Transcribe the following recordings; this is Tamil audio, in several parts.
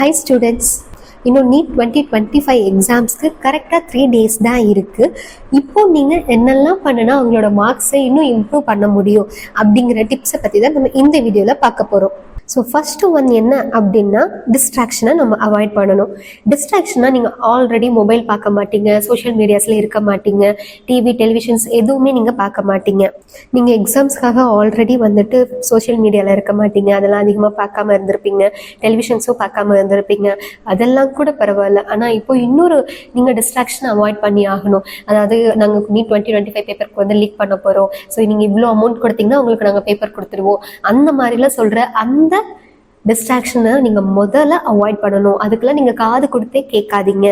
Hi students, இன்னும் நீட் 2025 எக்ஸாம்ஸ்க்கு கரெக்டாக 3 days தான் இருக்குது. இப்போ நீங்கள் என்னெல்லாம் பண்ணுனா உங்களோட மார்க்ஸை இன்னும் இம்ப்ரூவ் பண்ண முடியும் அப்படிங்கிற டிப்ஸை பற்றி தான் நம்ம இந்த வீடியோவில் பார்க்க போகிறோம். ஸோ ஃபஸ்ட்டு ஒன் என்ன அப்படின்னா டிஸ்ட்ராக்ஷனை நம்ம அவாய்ட் பண்ணணும். டிஸ்ட்ராக்ஷனாக நீங்கள் ஆல்ரெடி மொபைல் பார்க்க மாட்டீங்க, சோஷியல் மீடியாஸில் இருக்க மாட்டீங்க, டிவி டெலிவிஷன்ஸ் எதுவுமே நீங்கள் பார்க்க மாட்டீங்க. நீங்கள் எக்ஸாம்ஸ்க்காக ஆல்ரெடி வந்துட்டு சோஷியல் மீடியாவில் இருக்க மாட்டீங்க, அதெல்லாம் அதிகமாக பார்க்காம இருந்திருப்பீங்க, டெலிவிஷன்ஸும் பார்க்காம இருந்திருப்பீங்க, அதெல்லாம் கூட பரவாயில்ல. ஆனால் இப்போ இன்னொரு நீங்கள் டிஸ்ட்ராக்ஷனை அவாய்ட் பண்ணி ஆகணும். அதாவது நாங்கள் நீட் 2025 பேப்பருக்கு வந்து லீக் பண்ண போகிறோம், ஸோ நீங்கள் இவ்வளோ அமௌண்ட் கொடுத்தீங்கன்னா உங்களுக்கு நாங்கள் பேப்பர் கொடுத்துருவோம், அந்த மாதிரிலாம் சொல்கிற அந்த டிஸ்ட்ராக்ஷனை நீங்கள் முதல்ல அவாய்ட் பண்ணணும். அதுக்கெல்லாம் நீங்கள் காது கொடுத்தே கேட்காதீங்க.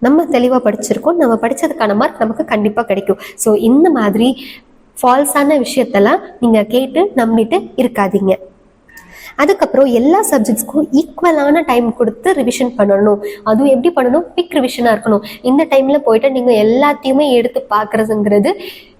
நம்ம தெளிவாக படிச்சிருக்கோம், நம்ம படித்ததுக்கான மார்க் நமக்கு கண்டிப்பாக கிடைக்கும். ஸோ இந்த மாதிரி ஃபால்ஸான விஷயத்தெல்லாம் நீங்கள் கேட்டு நம்பிட்டு இருக்காதீங்க. அதுக்கப்புறம் எல்லா சப்ஜெக்ட்ஸ்க்கும் ஈக்குவலான டைம் கொடுத்து ரிவிஷன் பண்ணணும். அதுவும் எப்படி பண்ணணும்? குவிக் ரிவிஷனாக இருக்கணும். இந்த டைமில் போயிட்டு நீங்கள் எல்லாத்தையுமே எடுத்து பார்க்குறதுங்கிறது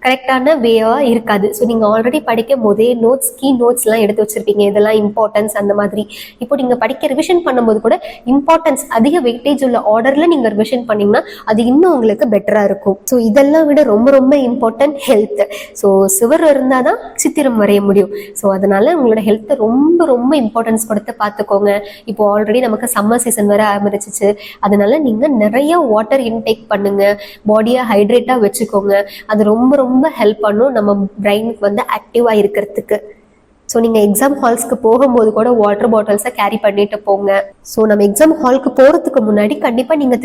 கரெக்டான வேவாக இருக்காது. ஸோ நீங்கள் ஆல்ரெடி படிக்கும் போதே நோட்ஸ், கீ நோட்ஸ்லாம் எடுத்து வச்சுருப்பீங்க, இதெல்லாம் இம்பார்ட்டன்ஸ் அந்த மாதிரி. இப்போ நீங்கள் படிக்க ரிவிஷன் பண்ணும்போது கூட இம்பார்ட்டன்ஸ் அதிக வெயிட்டேஜ் உள்ள ஆர்டரில் நீங்கள் ரிவிஷன் பண்ணிங்கன்னா அது இன்னும் உங்களுக்கு பெட்டராக இருக்கும். ஸோ இதெல்லாம் விட ரொம்ப ரொம்ப இம்பார்ட்டன்ட் ஹெல்த். ஸோ சுவர் இருந்தால் தான் சித்திரம் வரைய முடியும். ஸோ அதனால் உங்களோட ஹெல்த்தை ரொம்ப ரொம்ப இம்பார்ட்டன்ஸ் கொடுத்து பார்த்துக்கோங்க. இப்போ ஆல்ரெடி நமக்கு சம்மர் சீசன் வர ஆரம்பிச்சிச்சு, அதனால நீங்கள் நிறைய வாட்டர் இன்டேக் பண்ணுங்கள், பாடியை ஹைட்ரேட்டாக வச்சுக்கோங்க. அது ரொம்ப ரொம்ப ஹெல்ப் பண்ணும் நம்ம பிரெயினுக்கு வந்து ஆக்டிவாக இருக்கிறதுக்கு. ஸோ நீங்கள் எக்ஸாம் ஹால்ஸ்க்கு போகும்போது கூட வாட்டர் பாட்டில்ஸை கேரி பண்ணிட்டு போங்க. ஸோ நம்ம எக்ஸாம் ஹாலுக்கு போகிறதுக்கு முன்னாடி கண்டிப்பாக நீங்கள்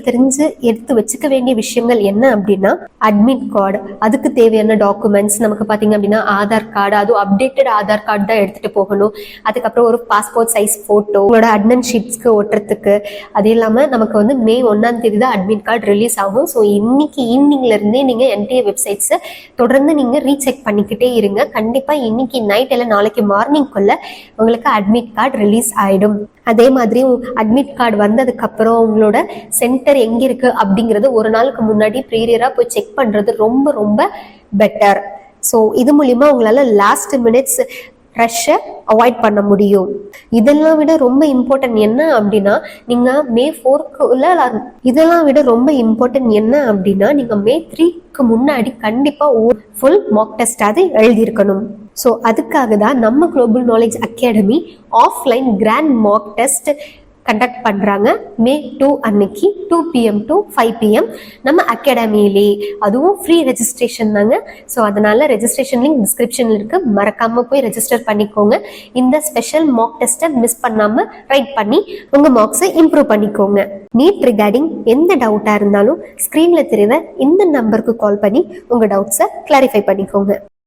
தெரிஞ்சு எடுத்து வச்சுக்க வேண்டிய விஷயங்கள் என்ன அப்படின்னா அட்மிட் கார்டு, அதுக்கு தேவையான டாக்குமெண்ட்ஸ். நமக்கு பார்த்தீங்க அப்படின்னா ஆதார் கார்டு, அதுவும் அப்டேட்டட் ஆதார் கார்டு தான் எடுத்துகிட்டு போகணும். அதுக்கப்புறம் ஒரு பாஸ்போர்ட் சைஸ் ஃபோட்டோ, உங்களோட அட்மின் ஷீட்ஸ்க்கு ஒட்டுறதுக்கு. அது இல்லாமல் நமக்கு வந்து May 1 தான் அட்மிட் கார்டு ரிலீஸ் ஆகும். ஸோ இன்னைக்கு ஈவினிங்லேருந்தே நீங்கள் என்டிஏ வெப்சைட்ஸை தொடர்ந்து நீங்கள் ரீசெக் பண்ணிக்கிட்டே இருங்க. கண்டிப்பாக இன்னைக்கு நைட் இல்லை நாளைக்கு மார்னிங்குள்ள உங்களுக்கு அட்மிட் கார்டு ரிலீஸ் ஆகிடும். அதே மாதிரி அட்மிட் கார்டு வந்ததுக்கு அப்புறம் உங்களோட சென்டர் எங்கே இருக்குது அப்படிங்கிறது ஒரு நாளுக்கு முன்னாடி ப்ரீவியராக போய் செக் பண்ணுறது ரொம்ப ரொம்ப பெட்டர். ஸோ இது மூலிமா உங்களால் லாஸ்ட் மினிட்ஸ் ரஷ்ஷை அவாய்ட் பண்ண முடியும். இதெல்லாம் விட ரொம்ப இம்பார்ட்டன்ட் என்ன அப்படின்னா நீங்கள் May 4 இதெல்லாம் விட ரொம்ப இம்பார்ட்டன்ட் என்ன அப்படின்னா நீங்கள் May 3 முன்னாடி கண்டிப்பாக ஃபுல் மாக் டெஸ்டாவது எழுதியிருக்கணும். ஸோ அதுக்காக தான் நம்ம global knowledge academy offline grand mock test conduct பண்ணுறாங்க. May 2 அன்னைக்கு 2 PM to 5 PM நம்ம அகாடமியிலே. அதுவும் ஃப்ரீ ரெஜிஸ்ட்ரேஷன் தாங்க. ஸோ அதனால ரெஜிஸ்ட்ரேஷன் லிங்க் டிஸ்கிரிப்ஷனில் இருக்குது, மறக்காமல் போய் ரெஜிஸ்டர் பண்ணிக்கோங்க. இந்த ஸ்பெஷல் மாக் டெஸ்ட்டை மிஸ் பண்ணாமல் ரைட் பண்ணி உங்கள் மார்க்ஸை இம்ப்ரூவ் பண்ணிக்கோங்க. நீட் ரிகார்டிங் எந்த டவுட்டாக இருந்தாலும் ஸ்க்ரீனில் தெரியுற இந்த நம்பருக்கு கால் பண்ணி உங்கள் டவுட்ஸை கிளாரிஃபை பண்ணிக்கோங்க.